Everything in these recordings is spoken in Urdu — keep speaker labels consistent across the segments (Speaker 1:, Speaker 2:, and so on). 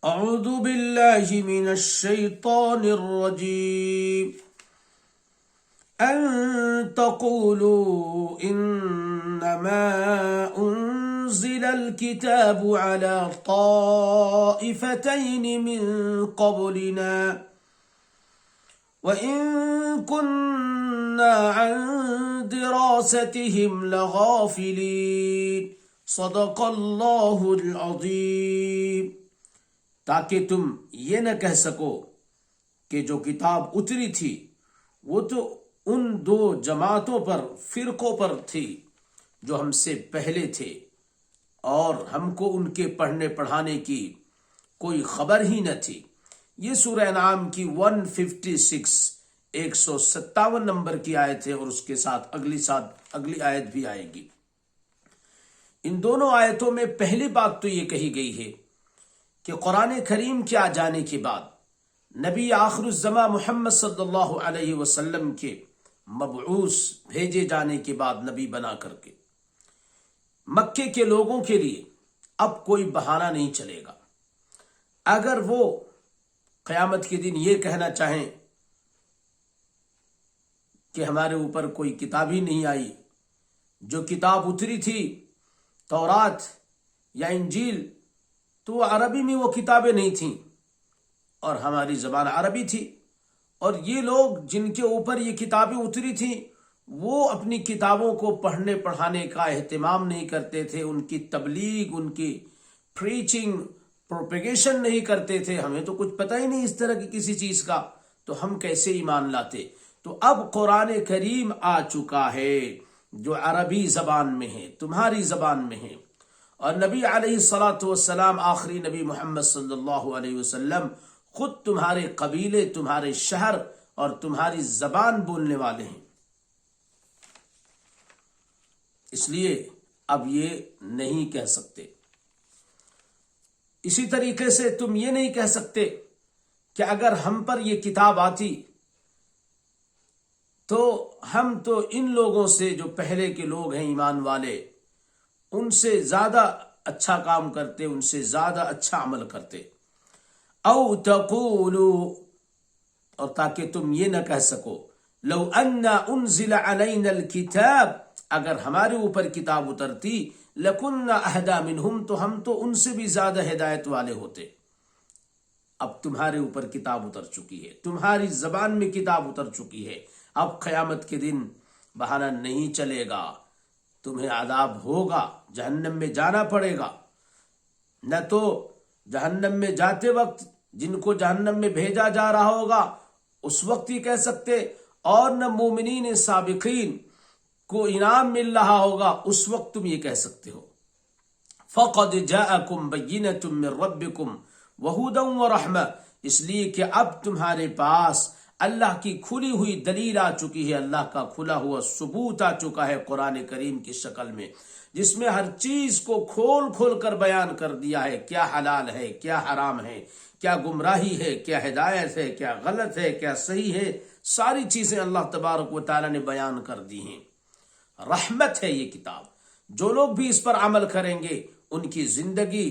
Speaker 1: أعوذ بالله من الشيطان الرجيم أن تقولوا إنما أنزل الكتاب على طائفتين من قبلنا وإن كنا عن دراستهم لغافلين صدق الله العظيم. تاکہ تم یہ نہ کہہ سکو کہ جو کتاب اتری تھی وہ تو ان دو جماعتوں پر فرقوں پر تھی جو ہم سے پہلے تھے اور ہم کو ان کے پڑھنے پڑھانے کی کوئی خبر ہی نہ تھی. یہ سورہ انعام کی 157 نمبر کی آیت ہے اور اس کے ساتھ اگلی آیت بھی آئے گی. ان دونوں آیتوں میں پہلی بات تو یہ کہی گئی ہے کہ قرآن کریم کے آ جانے کے بعد نبی آخر الزماں محمد صلی اللہ علیہ وسلم کے مبعوث بھیجے جانے کے بعد نبی بنا کر کے مکے کے لوگوں کے لیے اب کوئی بہانہ نہیں چلے گا. اگر وہ قیامت کے دن یہ کہنا چاہیں کہ ہمارے اوپر کوئی کتاب ہی نہیں آئی، جو کتاب اتری تھی تورات یا انجیل تو عربی میں وہ کتابیں نہیں تھیں اور ہماری زبان عربی تھی، اور یہ لوگ جن کے اوپر یہ کتابیں اتری تھیں وہ اپنی کتابوں کو پڑھنے پڑھانے کا اہتمام نہیں کرتے تھے، ان کی تبلیغ، ان کی پریچنگ، پروپیگیشن نہیں کرتے تھے. ہمیں تو کچھ پتہ ہی نہیں اس طرح کی کسی چیز کا، تو ہم کیسے ایمان لاتے؟ تو اب قرآن کریم آ چکا ہے جو عربی زبان میں ہے، تمہاری زبان میں ہے، اور نبی علیہ الصلاۃ والسلام آخری نبی محمد صلی اللہ علیہ وسلم خود تمہارے قبیلے، تمہارے شہر اور تمہاری زبان بولنے والے ہیں. اس لیے اب یہ نہیں کہہ سکتے. اسی طریقے سے تم یہ نہیں کہہ سکتے کہ اگر ہم پر یہ کتاب آتی تو ہم تو ان لوگوں سے جو پہلے کے لوگ ہیں ایمان والے ان سے زیادہ اچھا کام کرتے، ان سے زیادہ اچھا عمل کرتے. او تقولوا، اور تاکہ تم یہ نہ کہہ سکو لو ان انزل علینا الکتاب، اگر ہمارے اوپر کتاب اترتی لکننا اہدی منہم، تو ہم تو ان سے بھی زیادہ ہدایت والے ہوتے. اب تمہارے اوپر کتاب اتر چکی ہے، تمہاری زبان میں کتاب اتر چکی ہے. اب قیامت کے دن بہانہ نہیں چلے گا، تمہیں عذاب ہوگا، جہنم میں جانا پڑے گا. نہ تو جہنم میں جاتے وقت جن کو جہنم میں بھیجا جا رہا ہوگا اس وقت ہی کہہ سکتے، اور نہ مومنین سابقین کو انعام مل رہا ہوگا اس وقت تم یہ کہہ سکتے ہو. فقد جاءکم بینۃ من ربکم وہدی ورحمہ، اس لیے کہ اب تمہارے پاس اللہ کی کھلی ہوئی دلیل آ چکی ہے، اللہ کا کھلا ہوا ثبوت آ چکا ہے قرآن کریم کی شکل میں، جس میں ہر چیز کو کھول کھول کر بیان کر دیا ہے، کیا حلال ہے، کیا حرام ہے، کیا گمراہی ہے، کیا ہدایت ہے، کیا غلط ہے، کیا صحیح ہے. ساری چیزیں اللہ تبارک و تعالی نے بیان کر دی ہیں. رحمت ہے یہ کتاب، جو لوگ بھی اس پر عمل کریں گے ان کی زندگی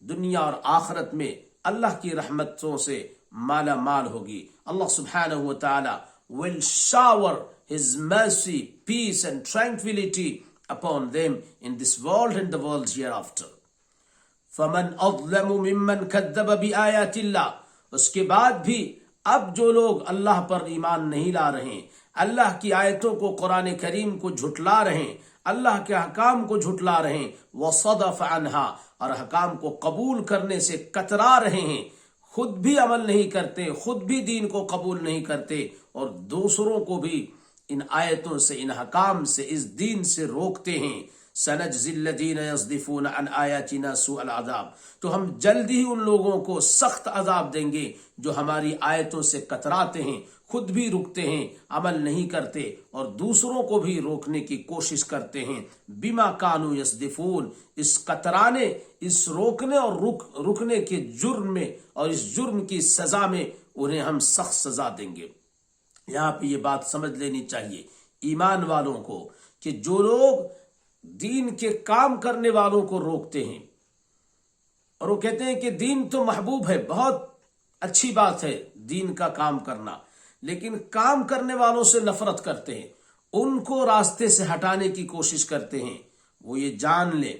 Speaker 1: دنیا اور آخرت میں اللہ کی رحمتوں سے مالا مال ہوگی. Allah subhanahu wa ta'ala will shower his mercy, peace and tranquility upon them in this world and the world hereafter. فَمَنْ أَظْلَمُ مِمَّنْ كَذَّبَ بِآيَاتِ اللَّهِ، اس کے بعد بھی اب جو لوگ اللہ پر ایمان نہیں لا رہے ہیں، اللہ کی آیتوں کو، قرآن کریم کو جھٹلا رہے ہیں، اللہ کے احکام کو جھٹلا رہے ہیں، وَصَدَفَ عَنْهَا، اور احکام کو قبول کرنے سے کترا رہے ہیں، خود بھی عمل نہیں کرتے، خود بھی دین کو قبول نہیں کرتے اور دوسروں کو بھی ان آیتوں سے، ان حکام سے، اس دین سے روکتے ہیں. سنجزی الذین یصدفون عن آیاتنا سوء العذاب، تو ہم جلد ہی ان لوگوں کو سخت عذاب دیں گے جو ہماری آیتوں سے کتراتے ہیں، خود بھی رکتے ہیں، عمل نہیں کرتے اور دوسروں کو بھی روکنے کی کوشش کرتے ہیں. بما کانوا یصدفون، اس کترانے، اس روکنے اور رکنے کے جرم میں اور اس جرم کی سزا میں انہیں ہم سخت سزا دیں گے. یہاں پہ یہ بات سمجھ لینی چاہیے ایمان والوں کو کہ جو لوگ دین کے کام کرنے والوں کو روکتے ہیں، اور وہ کہتے ہیں کہ دین تو محبوب ہے، بہت اچھی بات ہے دین کا کام کرنا، لیکن کام کرنے والوں سے نفرت کرتے ہیں، ان کو راستے سے ہٹانے کی کوشش کرتے ہیں۔ وہ یہ جان لیں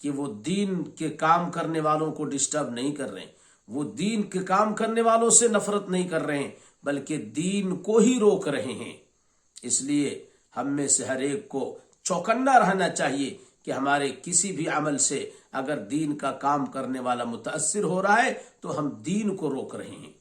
Speaker 1: کہ وہ دین کے کام کرنے والوں کو ڈسٹرب نہیں کر رہے ہیں، وہ دین کے کام کرنے والوں سے نفرت نہیں کر رہے ہیں، بلکہ دین کو ہی روک رہے ہیں۔ اس لیے ہم میں سے ہر ایک کو چوکنا رہنا چاہیے کہ ہمارے کسی بھی عمل سے اگر دین کا کام کرنے والا متاثر ہو رہا ہے تو ہم دین کو روک رہے ہیں۔